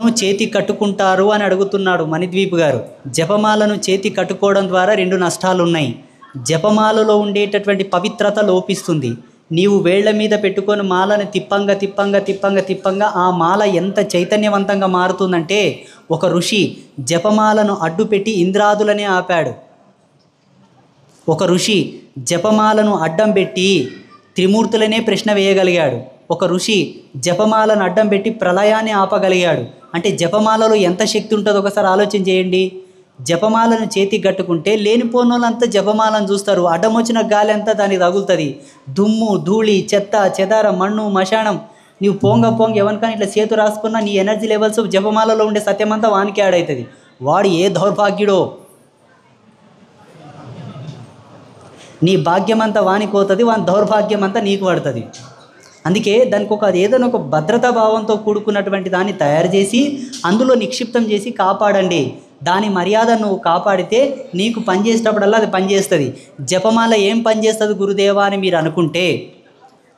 చేతి కట్టుకుంటారు అని అడుగుతున్నాడు మణిద్వీప్ గారు. జపమాలను చేతి కట్టుకోవడం ద్వారా 2 నష్టాలు ఉన్నాయి. జపమాలలో ఉండేటటువంటి పవిత్రత లోపిస్తుంది. నీవు వేళ్ల మీద పెట్టుకొని మాలను తిప్పంగా ఆ మాల ఎంత చైతన్యవంతంగా మారుతుందంటే, ఒక ఋషి జపమాలను అడ్డుపెట్టి ఇంద్రాదులనే ఆపాడు. ఒక ఋషి జపమాలను అడ్డం పెట్టి త్రిమూర్తులనే ప్రశ్న వేయగలిగాడు. ఒక ఋషి జపమాలను అడ్డం పెట్టి ప్రళయాన్ని ఆపగలిగాడు. అంటే జపమాలలో ఎంత శక్తి ఉంటుందో ఒకసారి ఆలోచన చేయండి. జపమాలను చేతికి కట్టుకుంటే లేనిపోనోళ్ళంతా జపమాలను చూస్తారు. అడ్డం వచ్చిన గాలి అంతా దానికి తగులుతుంది. దుమ్ము, ధూళి, చెత్త, చెదారం, మన్ను, మశానం, నీవు పోంగ ఎవరికైనా ఇట్లా చేతు రాసుకున్నా నీ ఎనర్జీ లెవెల్స్ జపమాలలో ఉండే సత్యమంతా వానికి యాడ్ అవుతుంది. వాడు ఏ దౌర్భాగ్యుడో, నీ భాగ్యమంతా వానికి పోతుంది, వాని దౌర్భాగ్యం అంతా నీకు పడుతుంది. అందుకే దానికి ఏదైనా ఒక భద్రతా భావంతో కూడుకున్నటువంటి దాన్ని తయారు చేసి అందులో నిక్షిప్తం చేసి కాపాడండి. దాని మర్యాద నువ్వు కాపాడితే నీకు పనిచేసేటప్పుడల్లా అది పనిచేస్తుంది. జపమాల ఏం పనిచేస్తుంది గురుదేవా అని మీరు అనుకుంటే,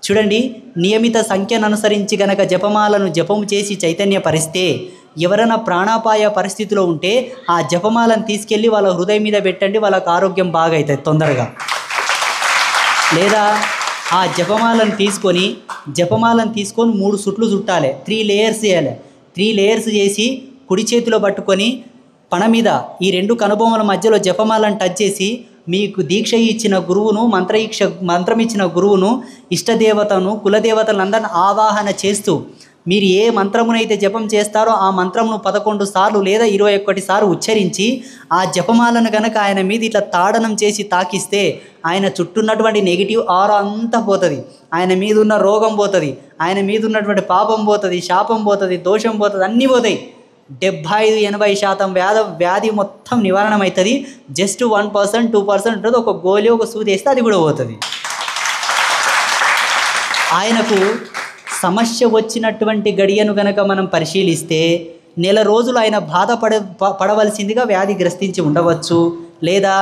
చూడండి, నియమిత సంఖ్యను అనుసరించి గనక జపమాలను జపము చేసి చైతన్యపరిస్తే, ఎవరైనా ప్రాణాపాయ పరిస్థితిలో ఉంటే ఆ జపమాలను తీసుకెళ్ళి వాళ్ళ హృదయం మీద పెట్టండి, వాళ్ళకు ఆరోగ్యం బాగా అవుతుంది తొందరగా. లేదా ఆ జపమాలను తీసుకొని 3 సుట్లు చుట్టాలి, 3 లేయర్స్ చేయాలి. 3 లేయర్స్ చేసి కుడి చేతిలో పట్టుకొని పణ మీద ఈ 2 కనుబొమ్మల మధ్యలో జపమాలను టచ్ చేసి మీకు దీక్ష ఇచ్చిన గురువును, మంత్రం ఇచ్చిన గురువును, ఇష్టదేవతను, కులదేవతలందరిని ఆవాహన చేస్తూ మీరు ఏ మంత్రమునైతే జపం చేస్తారో ఆ మంత్రమును 11 సార్లు లేదా 21 సార్లు ఉచ్చరించి ఆ జపమాలను కనుక ఆయన మీద ఇట్లా తాడనం చేసి తాకిస్తే ఆయన చుట్టూన్నటువంటి నెగిటివ్ ఆరా అంతా పోతుంది. ఆయన మీద ఉన్న రోగం పోతుంది, ఆయన మీద ఉన్నటువంటి పాపం పోతుంది, శాపం పోతుంది, దోషం పోతుంది, అన్నీ పోతాయి. 75-80% వ్యాధి మొత్తం నివారణ అవుతుంది. జస్ట్ 1%, 2% ఉంటుంది. ఒక గోలి, ఒక సూది వేస్తే అది కూడా పోతుంది. ఆయనకు సమస్య వచ్చినటువంటి గడియను గనక మనం పరిశీలిస్తే నెల రోజులు ఆయన పడవలసిందిగా వ్యాధి గ్రస్తించి ఉండవచ్చు. లేదా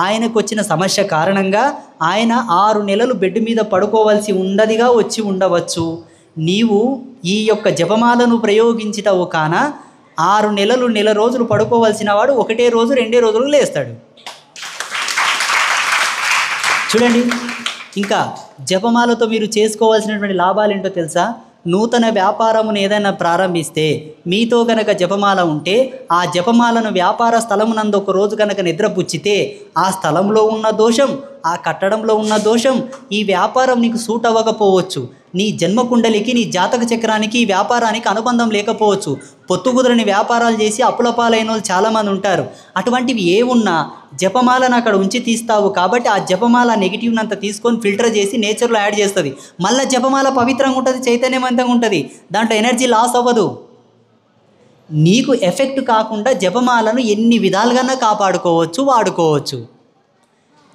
ఆయనకు వచ్చిన సమస్య కారణంగా ఆయన 6 నెలలు బెడ్ మీద పడుకోవలసి ఉండదిగా వచ్చి ఉండవచ్చు. నీవు ఈ యొక్క జపమాలను ప్రయోగించిటవు కాన 6 నెలలు, నెల రోజులు పడుకోవలసిన వాడు 1 రోజు 2 రోజులు లేస్తాడు. చూడండి, ఇంకా జపమాలతో మీరు చేసుకోవాల్సినటువంటి లాభాలు ఏంటో తెలుసా? నూతన వ్యాపారమును ఏదైనా ప్రారంభిస్తే మీతో కనుక జపమాల ఉంటే ఆ జపమాలను వ్యాపార స్థలమునందు ఒక రోజు కనుక నిద్రపుచ్చితే ఆ స్థలంలో ఉన్న దోషం, ఆ కట్టడంలో ఉన్న దోషం, ఈ వ్యాపారం నీకు సూట్ అవ్వకపోవచ్చు. నీ జన్మకుండలికి, నీ జాతక చక్రానికి, ఈ వ్యాపారానికి అనుబంధం లేకపోవచ్చు. పొత్తు కుదరని వ్యాపారాలు చేసి అప్పుల పాలైన వాళ్ళు చాలామంది ఉంటారు. అటువంటివి ఏమున్నా జపమాలను అక్కడ ఉంచి తీస్తావు కాబట్టి ఆ జపమాల నెగిటివ్ని అంతా తీసుకొని ఫిల్టర్ చేసి నేచర్లో యాడ్ చేస్తుంది. మళ్ళీ జపమాల పవిత్రంగా ఉంటుంది, చైతన్యవంతంగా ఉంటుంది, దాంట్లో ఎనర్జీ లాస్ అవ్వదు. నీకు ఎఫెక్ట్ కాకుండా జపమాలను ఎన్ని విధాలుగానే కాపాడుకోవచ్చు, వాడుకోవచ్చు.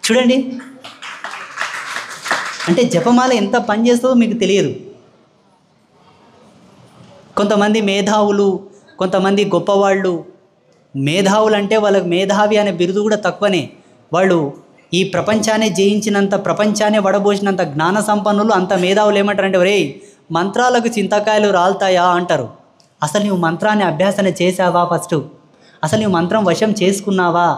చూడండి, అంటే జపమాల ఎంత పనిచేస్తుందో మీకు తెలియదు. కొంతమంది మేధావులు, కొంతమంది గొప్పవాళ్ళు, మేధావులు అంటే వాళ్ళకి మేధావి అనే బిరుదు కూడా తక్కువనే. వాళ్ళు ఈ ప్రపంచాన్ని జయించినంత, ప్రపంచాన్ని వడబోసినంత జ్ఞాన సంపన్నులు, అంత మేధావులు ఏమంటారంటే, ఒరేయ్ మంత్రాలకు చింతకాయలు రాలుతాయా అంటారు. అసలు నువ్వు మంత్రాన్ని అభ్యాసన చేసావా? ఫస్ట్ అసలు నువ్వు మంత్రం వశం చేసుకున్నావా?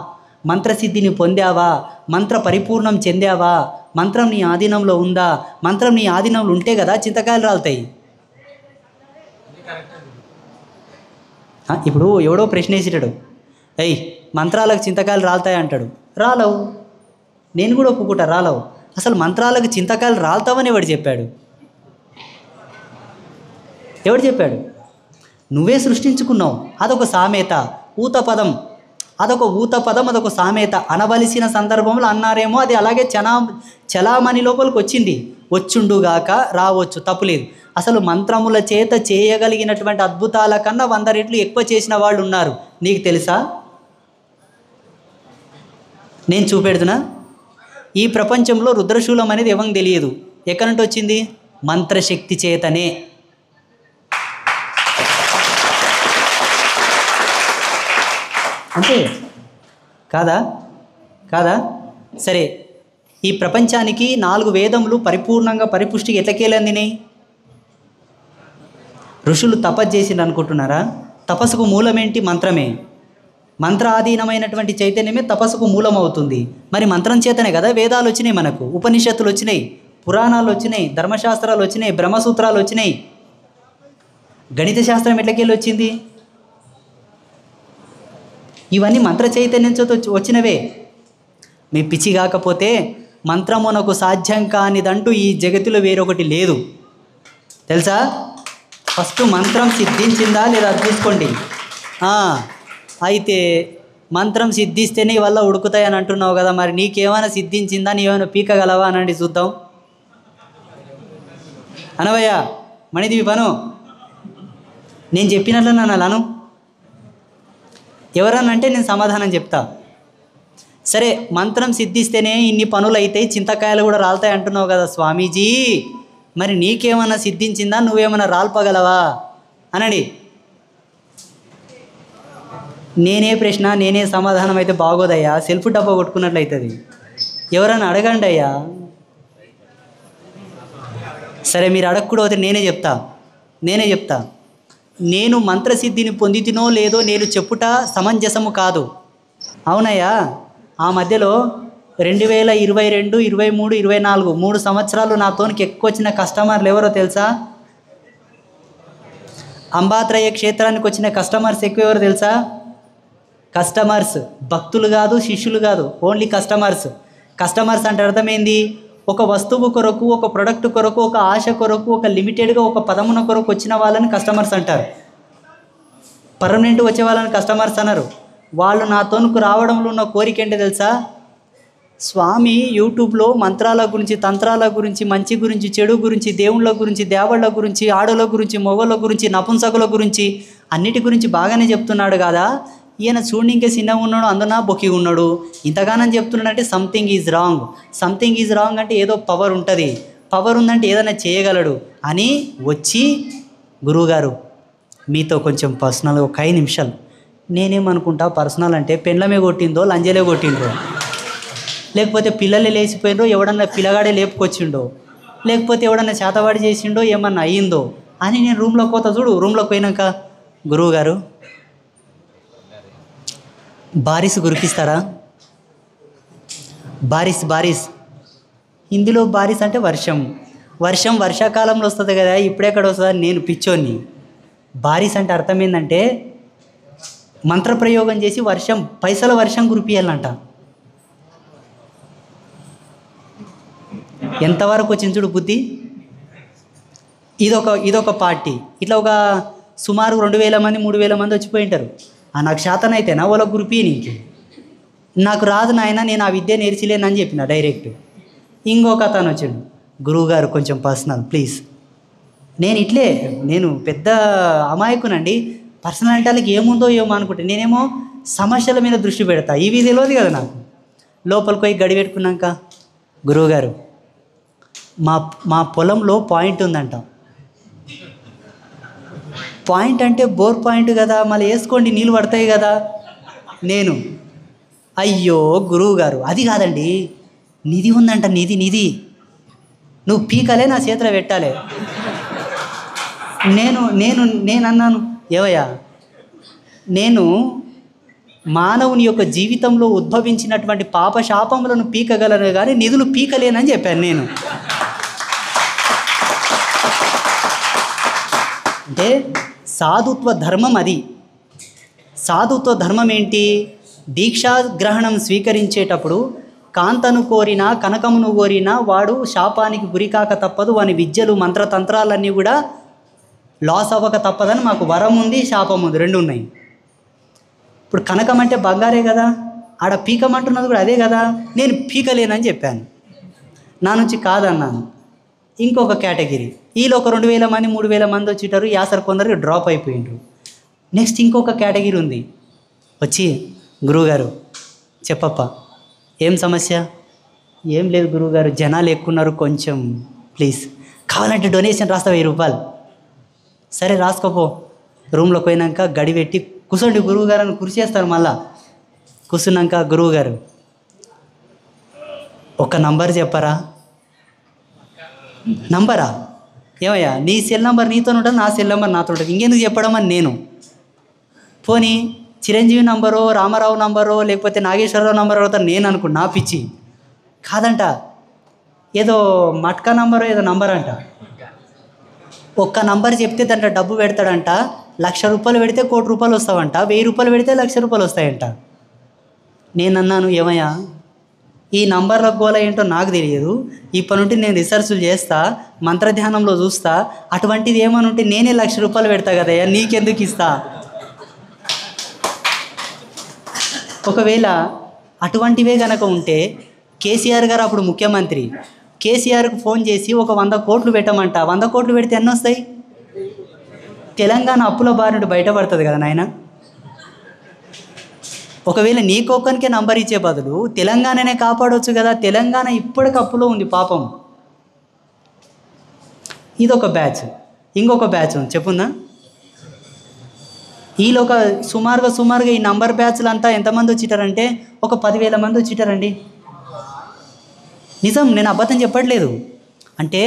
మంత్రసిద్ధిని పొందావా? మంత్ర పరిపూర్ణం చెందావా? మంత్రం నీ ఆధీనంలో ఉందా? మంత్రం నీ ఆధీనంలో ఉంటే కదా చింతకాయలు రాలుతాయి. ఇప్పుడు ఎవడో ప్రశ్న వేసేటాడు, అయ్యి మంత్రాలకు చింతకాయలు రాలుతాయి అంటాడు. రాలవు, నేను కూడా ఒప్పుకుంటా, రాలవు. అసలు మంత్రాలకు చింతకాయలు రాలుతావని ఎవడు చెప్పాడు? ఎవడు చెప్పాడు? నువ్వే సృష్టించుకున్నావు. అదొక సామెత, ఊతపదం. అదొక సామెత. అనవలసిన సందర్భంలో అన్నారేమో, అది అలాగే చలామణి లోపలికి వచ్చింది. వచ్చుండుగాక, రావచ్చు, తప్పులేదు. అసలు మంత్రముల చేత చేయగలిగినటువంటి అద్భుతాల కన్నా 100 రెట్లు ఎక్కువ చేసిన వాళ్ళు ఉన్నారు. నీకు తెలుసా? నేను చూపెడుతున్నా. ఈ ప్రపంచంలో రుద్రశూలం అనేది ఎవరికి తెలియదు. ఎక్కడి నుండి వచ్చింది? మంత్రశక్తి చేతనే. అంతే కాదా? సరే, ఈ ప్రపంచానికి 4 వేదములు పరిపూర్ణంగా పరిపుష్టికి ఎట్లకేలందినాయి? ఋషులు తపస్సు చేసిండ్రు అనుకుంటున్నారా? తపస్సుకు మూలమేంటి? మంత్రమే. మంత్ర ఆధీనమైనటువంటి చైతన్యమే తపస్సుకు మూలం అవుతుంది. మరి మంత్రం చేతనే కదా వేదాలు వచ్చినాయి, మనకు ఉపనిషత్తులు వచ్చినాయి, పురాణాలు వచ్చినాయి, ధర్మశాస్త్రాలు వచ్చినాయి, బ్రహ్మసూత్రాలు వచ్చినాయి. గణిత శాస్త్రం ఎట్లకెళ్ళి వచ్చింది? ఇవన్నీ మంత్ర చైతన్యంతో వచ్చినవే. మీ పిచ్చి కాకపోతే మంత్రమునకు సాధ్యం కానిదంటూ ఈ జగతిలో వేరొకటి లేదు, తెలుసా? ఫస్ట్ మంత్రం సిద్ధించిందా లేదా చూసుకోండి. అయితే మంత్రం సిద్ధిస్తేనే వల్ల ఉడుకుతాయని అంటున్నావు కదా, మరి నీకేమైనా సిద్ధించిందా? నీవేమైనా పీకగలవా అనండి చూద్దాం. అనవయ్యా మణిదివి పను, నేను చెప్పినట్లు నన్ను అను. ఎవరనంటే నేను సమాధానం చెప్తా. సరే, మంత్రం సిద్ధిస్తేనే ఇన్ని పనులు అవుతాయి, చింతకాయలు కూడా రాలుతాయి అంటున్నావు కదా స్వామీజీ, మరి నీకేమైనా సిద్ధించిందా? నువ్వేమైనా రాల్పగలవా అనండి. నేనే ప్రశ్న నేనే సమాధానం అయితే బాగోదయ్యా, సెల్ఫ్ డబ్బా కొట్టుకున్నట్లయితుంది. ఎవరైనా అడగండి అయ్యా. సరే, మీరు అడగకూడదు, నేనే చెప్తా. నేను మంత్రసిద్ధిని పొందితినో లేదో నేను చెప్పుట సమంజసము కాదు. అవునయ్యా, ఆ మధ్యలో 2022, 23, 24 3 సంవత్సరాలు నాతోనికి ఎక్కువ వచ్చిన కస్టమర్లు ఎవరో తెలుసా? అంబాత్రయ క్షేత్రానికి వచ్చిన కస్టమర్స్ ఎక్కువ ఎవరో తెలుసా? కస్టమర్స్, భక్తులు కాదు, శిష్యులు కాదు, ఓన్లీ కస్టమర్స్. కస్టమర్స్ అంటే అర్థమైంది, ఒక వస్తువు కొరకు, ఒక ప్రొడక్ట్ కొరకు, ఒక ఆశ కొరకు, ఒక లిమిటెడ్గా ఒక పదమున కొరకు వచ్చిన వాళ్ళని కస్టమర్స్ అంటారు. పర్మనెంట్ వచ్చే వాళ్ళని కస్టమర్స్ అన్నారు. వాళ్ళు నాతోనుకు రావడంలో ఉన్న కోరిక ఏంటో తెలుసా? స్వామి యూట్యూబ్లో మంత్రాల గురించి, తంత్రాల గురించి, మంచి గురించి, చెడు గురించి, దేవుళ్ళ గురించి, దేవళ్ళ గురించి, ఆడల గురించి, మొగళ్ళ గురించి, నపుంసకుల గురించి, అన్నిటి గురించి బాగానే చెప్తున్నాడు కదా, ఈయన చూడండి ఇంకా చిన్నగా ఉన్నాడు, అందున బొక్కి ఉన్నాడు, ఇంతగానం చెప్తున్నాడంటే సంథింగ్ ఈజ్ రాంగ్ అంటే ఏదో పవర్ ఉంటుంది, పవర్ ఉందంటే ఏదైనా చేయగలడు అని వచ్చి, గురువుగారు మీతో కొంచెం పర్సనల్గా ఒక 5 నిమిషాలు. నేనేమనుకుంటా, పర్సనల్ అంటే పెండ్లమే కొట్టిందో లంజలే కొట్టిండ్రో, లేకపోతే పిల్లలే లేచిపోయిండ్రో, ఎవడన్నా పిల్లగాడే లేపుకొచ్చిండో, లేకపోతే ఎవడన్నా చేతవాడి చేసిండో, ఏమన్నా అయ్యిందో అని నేను రూమ్లోకి పోతా. చూడు, రూమ్లోకి పోయినాక, గురువుగారు బారిస్ గురికిస్తారా? బారిస్ హిందీలో బారిస్ అంటే వర్షాకాలంలో వస్తుంది కదా, ఇప్పుడెక్కడ వస్తుందని నేను పిచ్చోన్ని. బారిస్ అంటే అర్థం ఏంటంటే మంత్రప్రయోగం చేసి పైసల వర్షం కురిపియాలంట. ఎంతవరకు వచ్చింది చూడు బుద్ధి. ఇదొక పార్టీ. ఇట్లా ఒక సుమారు 2000 మంది 3000 మంది వచ్చిపోయింటారు. నాకు శాతం అయితేనా వాళ్ళ గురిపి, నాకు రాదు నాయన, నేను ఆ విద్య నేర్చలేనని చెప్పిన డైరెక్ట్. ఇంకొక అతను వచ్చాడు, గురువుగారు కొంచెం పర్సనల్ ప్లీజ్. నేను పెద్ద అమాయకునండి, పర్సనాలిటీలకు ఏముందో ఏమో అనుకుంటే నేనేమో సమస్యల మీద దృష్టి పెడతా. ఇవి తెలియదు కదా నాకు. లోపలికి పోయి గడి పెట్టుకున్నాక, గురువుగారు మా పొలంలో పాయింట్ ఉందంట. పాయింట్ అంటే బోర్ పాయింట్ కదా, మళ్ళీ వేసుకోండి నీళ్ళు పడతాయి కదా. నేను అయ్యో గురువుగారు అది కాదండి, నిధి ఉందంట, నిధి నువ్వు పీకలే నా చేతిలో పెట్టాలి. నేను అన్నాను, ఏవయ్యా నేను మానవుని యొక్క జీవితంలో ఉద్భవించినటువంటి పాపశాపములను పీకగలను కానీ నిధులు పీకలేనని చెప్పాను నేను. అంటే సాధుత్వ ధర్మం అది. సాధుత్వ ధర్మం ఏంటి? దీక్షాగ్రహణం స్వీకరించేటప్పుడు కాంతను కోరినా కనకమును కోరినా వాడు శాపానికి గురికాక తప్పదు, వాని విద్యలు మంత్రతంత్రాలన్నీ కూడా లాస్ అవ్వక తప్పదని మాకు వరం ఉంది, శాపం ఉంది, 2 ఉన్నాయి. ఇప్పుడు కనకం అంటే బంగారే కదా, ఆడ పీకమంటున్నది కూడా అదే కదా. నేను పీకలేనని చెప్పాను, నా నుంచి కాదన్నాను. ఇంకొక కేటగిరీ, వీళ్ళు ఒక 2000 మంది 3000 మంది వచ్చేటారు, యాసర్ కొందరు డ్రాప్ అయిపోయిండ్రు. నెక్స్ట్ ఇంకొక కేటగిరీ ఉంది, వచ్చి గురువుగారు చెప్పప్ప ఏం సమస్య? ఏం లేదు గురువుగారు, జనాలు ఎక్కున్నారు కొంచెం ప్లీజ్, కావాలంటే డొనేషన్ రాస్తా 1000 రూపాయలు. సరే రాసుకోపో. రూమ్లోకి పోయినాక గడి పెట్టి కూర్చోండి గురువుగారు అని కుర్చేస్తారు. మళ్ళా కూర్చున్నాక, గురువుగారు ఒక నంబర్ చెప్పరా? నంబరా? ఏమయ్యా నీ సెల్ నెంబర్ నీతో ఉంటుంది, నా సెల్ నెంబర్ నాతో ఉంటుంది, ఇంకెందుకు చెప్పడం అని నేను. పోనీ చిరంజీవి నంబరో, రామారావు నంబరో, లేకపోతే నాగేశ్వరరావు నంబరో అవుతాను నేను అనుకున్నా, నా పిచ్చి కాదంట. ఏదో మట్కా నంబరో ఏదో నంబర్ అంట. ఒక్క నంబర్ చెప్తే దాంట్లో డబ్బు పెడతాడంట. 1,00,000 రూపాయలు పెడితే 1,00,00,000 రూపాయలు వస్తావంట, 1,000 రూపాయలు పెడితే 1,00,000 రూపాయలు వస్తాయంట. నేను అన్నాను, ఏమయ్యా ఈ నంబర్ల గోల ఏంటో నాకు తెలియదు, ఇప్పటి నుండి నేను రీసెర్చ్లు చేస్తా, మంత్రధ్యానంలో చూస్తా, అటువంటిది ఏమని ఉంటే నేనే 1,00,000 రూపాయలు పెడతా కదయ్యా, నీకెందుకు ఇస్తా. ఒకవేళ అటువంటివే కనుక ఉంటే కేసీఆర్ గారు అప్పుడు ముఖ్యమంత్రి, కేసీఆర్కు ఫోన్ చేసి ఒక 100 కోట్లు పెట్టమంట. 100 కోట్లు పెడితే ఎన్ని వస్తాయి? తెలంగాణ అప్పుల బారి బయటపడుతుంది కదా నాయన. ఒకవేళ నీకొక్కనికే నంబర్ ఇచ్చే బదులు తెలంగాణనే కాపాడవచ్చు కదా. తెలంగాణ ఇప్పటికి అప్పులో ఉంది పాపం. ఇదొక బ్యాచ్. ఇంకొక బ్యాచ్ ఉంది, చెప్పుందా? వీళ్ళొక సుమారుగా ఈ నంబర్ బ్యాచ్లు అంతా ఎంతమంది వచ్చిటారంటే ఒక 10,000 మంది వచ్చిటారండి. నిజం, నేను అబద్ధం చెప్పట్లేదు. అంటే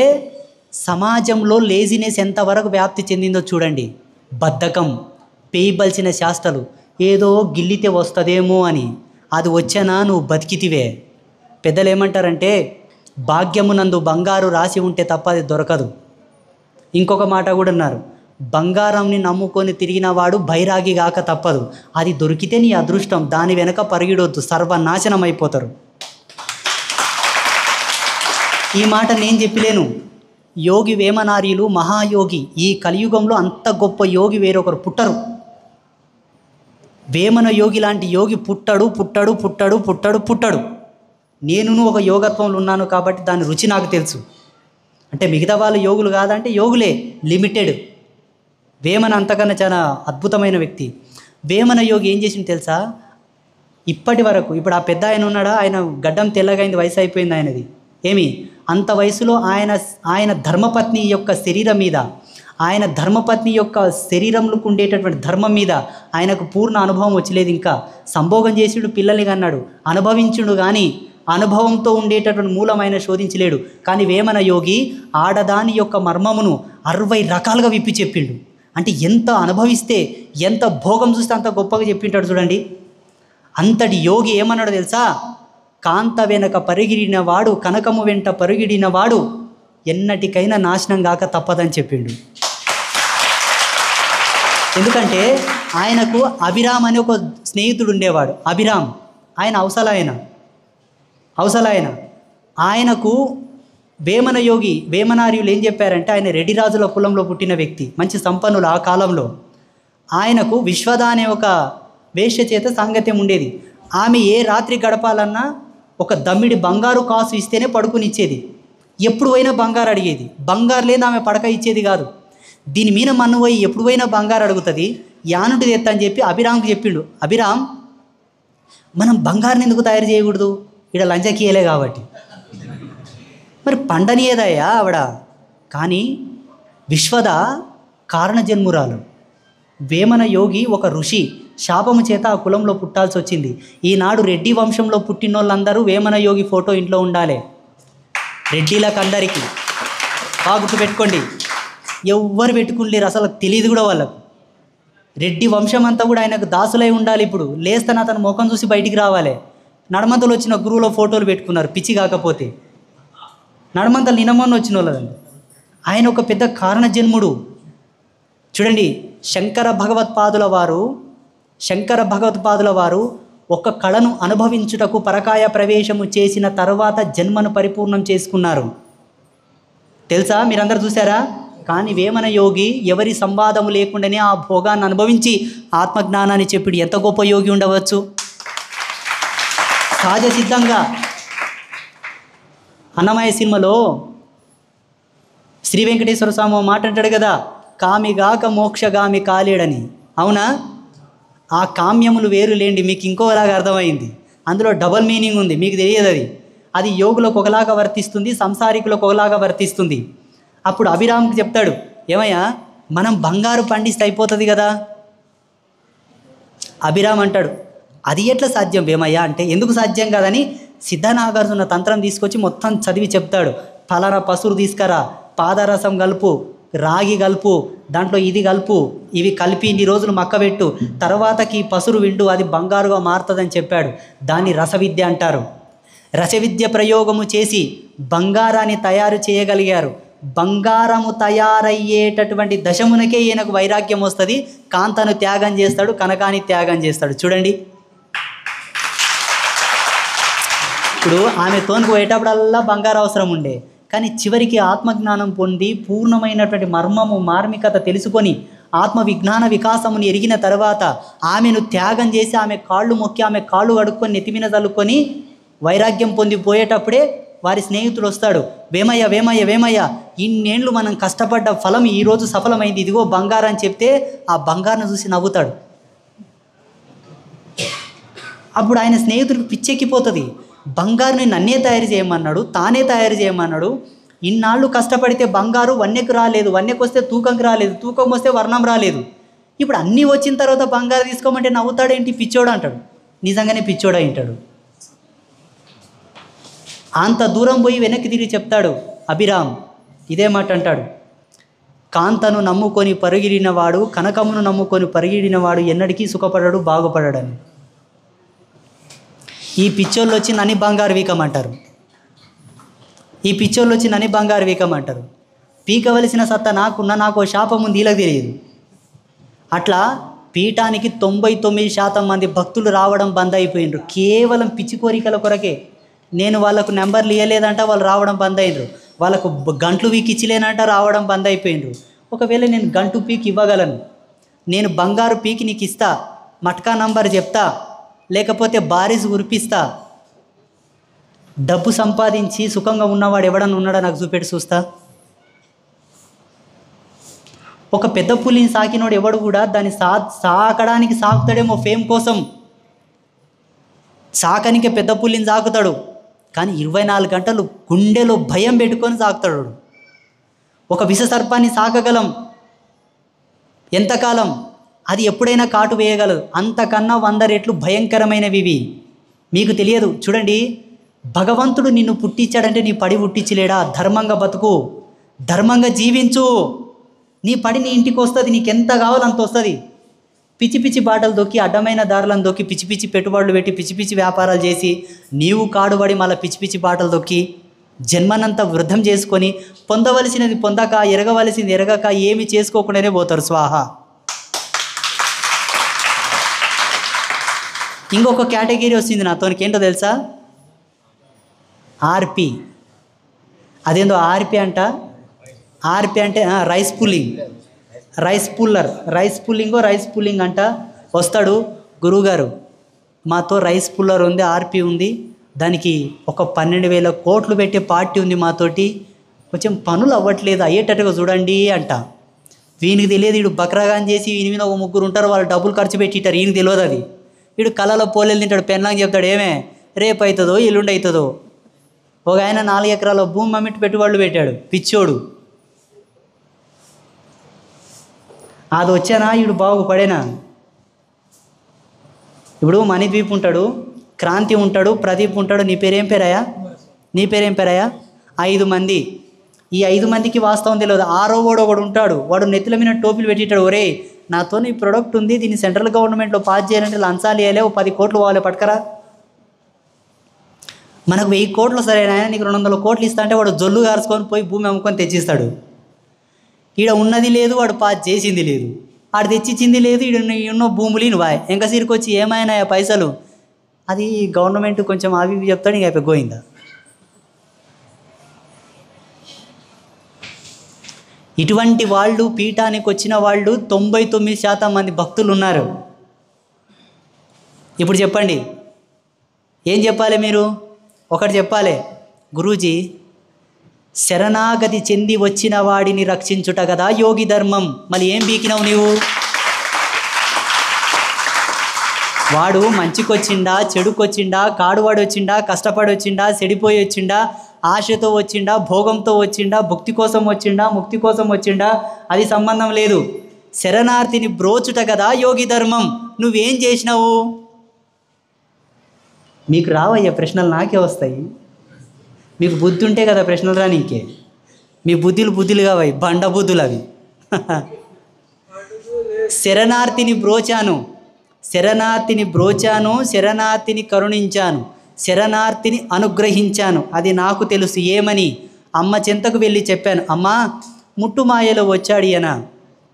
సమాజంలో లేజినెస్ ఎంతవరకు వ్యాప్తి చెందిందో చూడండి. బద్ధకం, పేయబల్సిన శాస్త్రాలు, ఏదో గిల్లితే వస్తుందేమో అని, అది వచ్చానా నువ్వు బతికితివే. పెద్దలు ఏమంటారంటే భాగ్యమునందు బంగారు రాసి ఉంటే తప్ప అది దొరకదు. ఇంకొక మాట కూడా అన్నారు, బంగారంని నమ్ముకొని తిరిగిన వాడు బైరాగి గాక తప్పదు. అది దొరికితే నీ అదృష్టం, దాని వెనక పరిగిడొద్దు, సర్వనాశనం అయిపోతారు. ఈ మాట నేను చెప్పలేను. యోగి వేమనార్యులు మహాయోగి. ఈ కలియుగంలో అంత గొప్ప యోగి వేరొకరు పుట్టరు. వేమన యోగి లాంటి యోగి పుట్టడు. నేను ఒక యోగత్వంలో ఉన్నాను కాబట్టి దాని రుచి నాకు తెలుసు. అంటే మిగతా వాళ్ళు యోగులు కాదంటే యోగులే, లిమిటెడ్. వేమన అంతకన్నా చాలా అద్భుతమైన వ్యక్తి. వేమన యోగి ఏం చేసింది తెలుసా? ఇప్పటి వరకు, ఇప్పుడు ఆ పెద్ద ఆయన ఉన్నాడా, ఆయన గడ్డం తెల్లగైంది, వయసు అయిపోయింది ఆయనది. ఏమి అంత వయసులో ఆయన ధర్మపత్ని యొక్క శరీరం మీద, ఆయన ధర్మపత్ని యొక్క శరీరంలో ఉండేటటువంటి ధర్మం మీద ఆయనకు పూర్ణ అనుభవం వచ్చలేదు. ఇంకా సంభోగం చేసిడు, పిల్లల్ని కన్నాడు, అనుభవించుడు, కానీ అనుభవంతో ఉండేటటువంటి మూలమైన శోధించలేడు. కానీ వేమన యోగి ఆడదాని యొక్క మర్మమును 60 రకాలుగా విప్పి చెప్పిండు. అంటే ఎంత అనుభవిస్తే, ఎంత భోగం చూస్తే అంత గొప్పగా చెప్పింటాడు చూడండి. అంతటి యోగి ఏమన్నాడు తెలుసా? కాంత వెనక పరిగిడిన వాడు, కనకము వెంట పరుగిడిన వాడు ఎన్నటికైనా నాశనం కాక తప్పదని చెప్పిండు. ఎందుకంటే ఆయనకు అభిరామ్ అనే ఒక స్నేహితుడు ఉండేవాడు. అభిరామ్ ఆయన అవసలాయన ఆయనకు వేమన యోగి వేమనార్యులు ఏం చెప్పారంటే, ఆయన రెడ్డి రాజుల కులంలో పుట్టిన వ్యక్తి, మంచి సంపన్నులు ఆ కాలంలో. ఆయనకు విశ్వద అనే ఒక వేశ్య చేత సాంగత్యం ఉండేది. ఆమె ఏ రాత్రి గడపాలన్నా ఒక దమ్మిడి బంగారు కాసు ఇస్తేనే పడుకునిచ్చేది. ఎప్పుడు పోయినా బంగారు అడిగేది. బంగారు లేదు ఆమె పడక ఇచ్చేది కాదు. దీని మీద మన్ను పోయి ఎప్పుడు పోయినా బంగారు అడుగుతుంది, యానుంటి తెత్తా అని చెప్పి అభిరామ్కి చెప్పిండు. అభిరామ్, మనం బంగారుని ఎందుకు తయారు చేయకూడదు? ఇక్కడ లంచకీయలే కాబట్టి. మరి పండనియేదయ్యా ఆవిడ. కానీ విశ్వద కారణజన్మురాలు. వేమన యోగి ఒక ఋషి, శాపము చేత ఆ కులంలో పుట్టాల్సి వచ్చింది. ఈనాడు రెడ్డి వంశంలో పుట్టిన వాళ్ళందరూ వేమన యోగి ఫోటో ఇంట్లో ఉండాలి. రెడ్డిలకు అందరికీ బాగా గుర్తుపెట్టుకోండి. ఎవ్వరు పెట్టుకునిలేరు, అసలు తెలియదు కూడా వాళ్ళకు. రెడ్డి వంశం అంతా కూడా ఆయనకు దాసులై ఉండాలి. ఇప్పుడు లేస్తాను అతను ముఖం చూసి బయటికి రావాలి. నడమంతలు వచ్చిన గురువులో ఫోటోలు పెట్టుకున్నారు, పిచ్చి కాకపోతే. నడమంతలు నినమన్న వచ్చిన వాళ్ళండి. ఆయన ఒక పెద్ద కారణజన్ముడు. చూడండి, శంకర భగవత్పాదుల వారు ఒక కళను అనుభవించుటకు పరకాయ ప్రవేశము చేసిన తర్వాత జన్మను పరిపూర్ణం చేసుకున్నారు. తెలుసా? మీరందరూ చూసారా? కానీ వేమన యోగి ఎవరి సంవాదము లేకుండానే ఆ భోగాన్ని అనుభవించి ఆత్మజ్ఞానాన్ని చెప్పిడు. ఎంత గొప్ప యోగి ఉండవచ్చు! సహజ సిద్ధంగా అన్నమయ్య సినిమాలో శ్రీ వెంకటేశ్వర స్వామి మాట అంటాడు కదా, కామిగాక మోక్షగామి కాలేడని. అవునా? ఆ కామ్యములు వేరులేండి, మీకు ఇంకోలాగా అర్థమైంది. అందులో డబల్ మీనింగ్ ఉంది, మీకు తెలియదు. అది యోగులకు ఒకలాగా వర్తిస్తుంది, సంసారికులకు ఒకలాగా వర్తిస్తుంది. అప్పుడు అభిరామ్కి చెప్తాడు, ఏమయ్యా మనం బంగారు పండిస్తే అయిపోతుంది కదా. అభిరామ్ అంటాడు, అది ఎట్లా సాధ్యం వేమయ్యా అంటే, ఎందుకు సాధ్యం కాదని సిద్ధనాగార్జున తంత్రం తీసుకొచ్చి మొత్తం చదివి చెప్తాడు. ఫలానా పసురు తీసుకురా, పాదరసం కలుపు, రాగి కలుపు, దాంట్లో ఇది కలుపు, ఇవి కలిపి ఇన్ని రోజులు మక్కబెట్టు, తర్వాతకి పసురు విండు, అది బంగారుగా మారుతుందని చెప్పాడు. దాన్ని రసవిద్య అంటారు. రసవిద్య ప్రయోగము చేసి బంగారాన్ని తయారు చేయగలిగారు. బంగారము తయారయ్యేటటువంటి దశమునకే ఈయనకు వైరాగ్యం వస్తుంది. కాంతను త్యాగం చేస్తాడు, కనకాన్ని త్యాగం చేస్తాడు. చూడండి, ఇప్పుడు ఆమె తోనుకు పోయేటప్పుడల్లా బంగారు అవసరం ఉండే, కానీ చివరికి ఆత్మజ్ఞానం పొంది పూర్ణమైనటువంటి మర్మము మార్మికత తెలుసుకొని ఆత్మ విజ్ఞాన వికాసముని ఎరిగిన తర్వాత ఆమెను త్యాగం చేసి ఆమె కాళ్ళు మొక్కి ఆమె కాళ్ళు కడుక్కొని నెత్తిమీన చల్లుకొని వైరాగ్యం పొందిపోయేటప్పుడే వారి స్నేహితుడు వస్తాడు. వేమయ్య వేమయ్య వేమయ్య, ఇన్నేళ్ళు మనం కష్టపడ్డ ఫలం ఈరోజు సఫలమైంది, ఇదిగో బంగారం అని చెప్తే ఆ బంగారును చూసి నవ్వుతాడు. అప్పుడు ఆయన స్నేహితుడికి పిచ్చెక్కిపోతుంది. బంగారుని నన్నే తయారు చేయమన్నాడు, తానే తయారు చేయమన్నాడు. ఇన్నాళ్ళు కష్టపడితే బంగారు వన్నెకు రాలేదు, వన్నెకు వస్తే తూకంకి రాలేదు, తూకం వస్తే వర్ణం రాలేదు. ఇప్పుడు అన్నీ వచ్చిన తర్వాత బంగారు తీసుకోమంటే నవ్వుతాడేంటి, పిచ్చోడు అంటాడు. నిజంగానే పిచ్చోడు అంటాడు. అంత దూరం పోయి వెనక్కి తిరిగి చెప్తాడు అభిరామ్, ఇదే మాట అంటాడు, కాంతను నమ్ముకొని పరుగిడినవాడు, కనకమును నమ్ముకొని పరుగిడినవాడు ఎన్నటికీ సుఖపడడు, బాగుపడడని. ఈ పిచ్చోళ్ళు వచ్చి నన్ను బంగారు వీకమంటారు, ఈ పిచ్చోళ్ళు వచ్చి నన్ను బంగారు వీకమంటారు. పీకవలసిన సత్తా నాకున్న, నాకు శాపం ఉంది, వీళ్ళకి తెలియదు. అట్లా పీఠానికి 99% మంది భక్తులు రావడం బంద్ అయిపోయినారు, కేవలం పిచ్చి కోరికల కొరకే. నేను వాళ్ళకు నెంబర్లు ఇవ్వలేదంట, వాళ్ళు రావడం బంద్ అయినరు. వాళ్ళకు గంట్లు పీకి ఇచ్చిలేనంట, రావడం బంద్ అయిపోయినరు. ఒకవేళ నేను గంటు పీకి ఇవ్వగలను, నేను బంగారు పీకి నీకు ఇస్తా, మట్కా నంబర్ చెప్తా, లేకపోతే బారిస్ ఉరిపిస్తా, డబ్బు సంపాదించి సుఖంగా ఉన్నవాడు ఎవడన్నా ఉన్నాడా నాకు చూపెట్టి చూస్తా. ఒక పెద్ద పులిని సాకినోడు ఎవడు కూడా దాన్ని సాకడానికి సాకుతాడేమో ఫేమ్ కోసం, సాకనికే పెద్ద పులిని సాకుతాడు, కానీ 24 గంటలు గుండెలో భయం పెట్టుకొని సాకుతాడు. ఒక విషసర్పాన్ని సాకగలం ఎంతకాలం, అది ఎప్పుడైనా కాటు వేయగలదు, అంతకన్నా 100 రెట్లు భయంకరమైనవి ఇవి. మీకు తెలియదు. చూడండి, భగవంతుడు నిన్ను పుట్టించాడంటే నీ పడి పుట్టించలేడా? ధర్మంగా బతుకు, ధర్మంగా జీవించు, నీ పడి నీ ఇంటికి వస్తుంది, నీకు ఎంత కావాలో అంత వస్తుంది. పిచ్చి పిచ్చి బాటలు దొక్కి, అడ్డమైన దారులను దొక్కి, పిచ్చి పిచ్చి పెట్టుబడులు పెట్టి, పిచ్చి పిచ్చి వ్యాపారాలు చేసి, నీవు కాడుబడి మళ్ళీ పిచ్చి పిచ్చి బాటలు దొక్కి జన్మనంతా వృద్ధం చేసుకొని పొందవలసినది పొందక, ఎరగవలసింది ఎరగక, ఏమి చేసుకోకుండానే పోతారు. స్వాహ. ఇంకొక కేటగిరీ వస్తుంది నాతోనికి, ఏంటో తెలుసా? ఆర్పి. అదేందో ఆర్పి అంట. ఆర్పి అంటే rice pulling, rice puller, rice pulling అంట. వస్తాడు, గురువుగారు మాతో రైస్ పుల్లర్ ఉంది, ఆర్పి ఉంది, దానికి ఒక 12,000 కోట్లు పెట్టే పార్టీ ఉంది మాతోటి, కొంచెం పనులు అవ్వట్లేదు, అయ్యేటట్టుగా చూడండి అంట. వీనికి తెలియదు, వీడు బక్రాగాన్ చేసి వీని మీద ఒక 3 ఉంటారు, వాళ్ళు డబ్బులు ఖర్చు పెట్టింటారు, ఈయనకి తెలియదు. అది వీడు కళలో పోలేలు తింటాడు, పెన్లాంగ్ చెప్తాడు, ఏమే రేపు అవుతుందో ఎల్లుండి అవుతుందో. ఒక ఆయన 4 ఎకరాల భూమి అమ్మిట్టు పెట్టుబడులు పెట్టాడు, పిచ్చోడు. అది వచ్చానా వీడు బాగుపడేనా? ఇప్పుడు మణిద్వీప్ ఉంటాడు, క్రాంతి ఉంటాడు, ప్రదీప్ ఉంటాడు. నీ పేరేం పేరాయా? నీ పేరేం పేరాయా? 5 మంది. ఈ 5 మందికి వాస్తవం తెలియదు. 6వ వాడు ఒకడు ఉంటాడు, వాడు నెత్తుల మీద టోపీలు పెట్టిటాడు, ఒరే నాతో ఈ ప్రోడక్ట్ ఉంది, దీన్ని సెంట్రల్ గవర్నమెంట్లో పాస్ చేయాలంటే లంచాలు వేయాలి, 10 కోట్లు పోవాలి, పట్టుకరా. మనకు 1000 కోట్లు సరేనా, నీకు 200 కోట్లు ఇస్తా అంటే వాడు జొల్లు గారుచుకొని పోయి భూమి అమ్ముకొని తెచ్చిస్తాడు. ఈడ ఉన్నది లేదు, వాడు పాస్ చేసింది లేదు, ఆడు తెచ్చిచ్చింది లేదు, ఈడ ఉన్న భూములు నువ్వు ఎంకసీరికి వచ్చి ఏమైనా పైసలు, అది గవర్నమెంట్ కొంచెం అవి ఇవి చెప్తాడు, ఇంకా అయిపోయి గోయిందా. ఇటువంటి వాళ్ళు పీఠానికి వచ్చిన వాళ్ళు 99% మంది భక్తులు ఉన్నారు. ఇప్పుడు చెప్పండి, ఏం చెప్పాలి మీరు? ఒకటి చెప్పాలి, గురూజీ శరణాగతి చెంది వచ్చిన వాడిని రక్షించుట కదా యోగి ధర్మం, మళ్ళీ ఏం బీకినావు నీవు? వాడు మంచికొచ్చిండా, చెడుకొచ్చిండా, కాడువాడు వచ్చిండా, కష్టపడి వచ్చిండా, చెడిపోయి వచ్చిండా, ఆశతో వచ్చిండా, భోగంతో వచ్చిండా, భుక్తి కోసం వచ్చిండా, ముక్తి కోసం వచ్చిండా, అది సంబంధం లేదు. శరణార్థిని బ్రోచుట కదా యోగి ధర్మం. నువ్వేం చేసినావు? మీకు రావయ్యా ప్రశ్నలు, నాకే వస్తాయి. మీకు బుద్ధి ఉంటే కదా ప్రశ్నలు రా నీకే. మీ బుద్ధులుగా అవి బండ బుద్ధులు అవి. శరణార్థిని బ్రోచాను, శరణార్థిని కరుణించాను, శరణార్థిని అనుగ్రహించాను, అది నాకు తెలుసు. ఏమని? అమ్మ చెంతకు వెళ్ళి చెప్పాను, అమ్మా ముట్టుమాయలో వచ్చాడు ఈయన,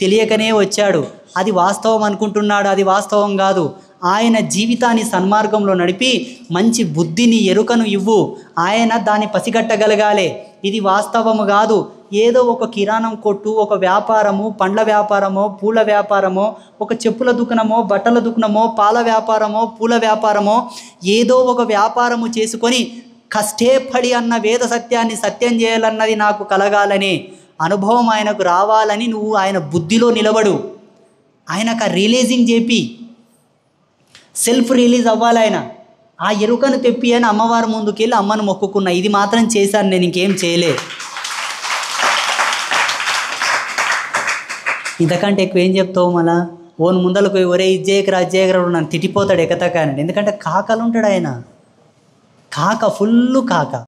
తెలియకనే వచ్చాడు, అది వాస్తవం అనుకుంటున్నాడు, అది వాస్తవం కాదు. ఆయన జీవితాన్ని సన్మార్గంలో నడిపి మంచి బుద్ధిని ఎరుకను ఇవ్వు, ఆయన దాన్ని పసిగట్టగలగాలి. ఇది వాస్తవము కాదు, ఏదో ఒక కిరాణం కొట్టు, ఒక వ్యాపారము, పండ్ల వ్యాపారమో, పూల వ్యాపారమో, ఒక చెప్పుల దుకాణమో, బట్టల దుకాణమో, పాల వ్యాపారమో, పూల వ్యాపారమో, ఏదో ఒక వ్యాపారము చేసుకొని కష్టేపడి అన్న వేద సత్యాన్ని సత్యం చేయాలన్నది నాకు కలగాలని, అనుభవం ఆయనకు రావాలని నువ్వు ఆయన బుద్ధిలో నిలబడు. ఆయనకు ఆ రిలీజింగ్ చెప్పి సెల్ఫ్ రిలీజ్ అవ్వాలి. ఆయన ఆ ఎరుకను తెప్పి అని అమ్మవారి ముందుకెళ్ళి అమ్మను మొక్కుకున్నా. ఇది మాత్రం చేశాను, నేను ఇంకేం చేయలే. ఇంతకంటే ఎక్కువ ఏం చెప్తావు? మళ్ళా ఓన్ ముందలకు ఒరే ఇజ్జేయకరా నన్ను తిట్టిపోతాడు ఎకతకానండి. ఎందుకంటే కాకలు ఉంటాడు ఆయన, కాక ఫుల్ కాక.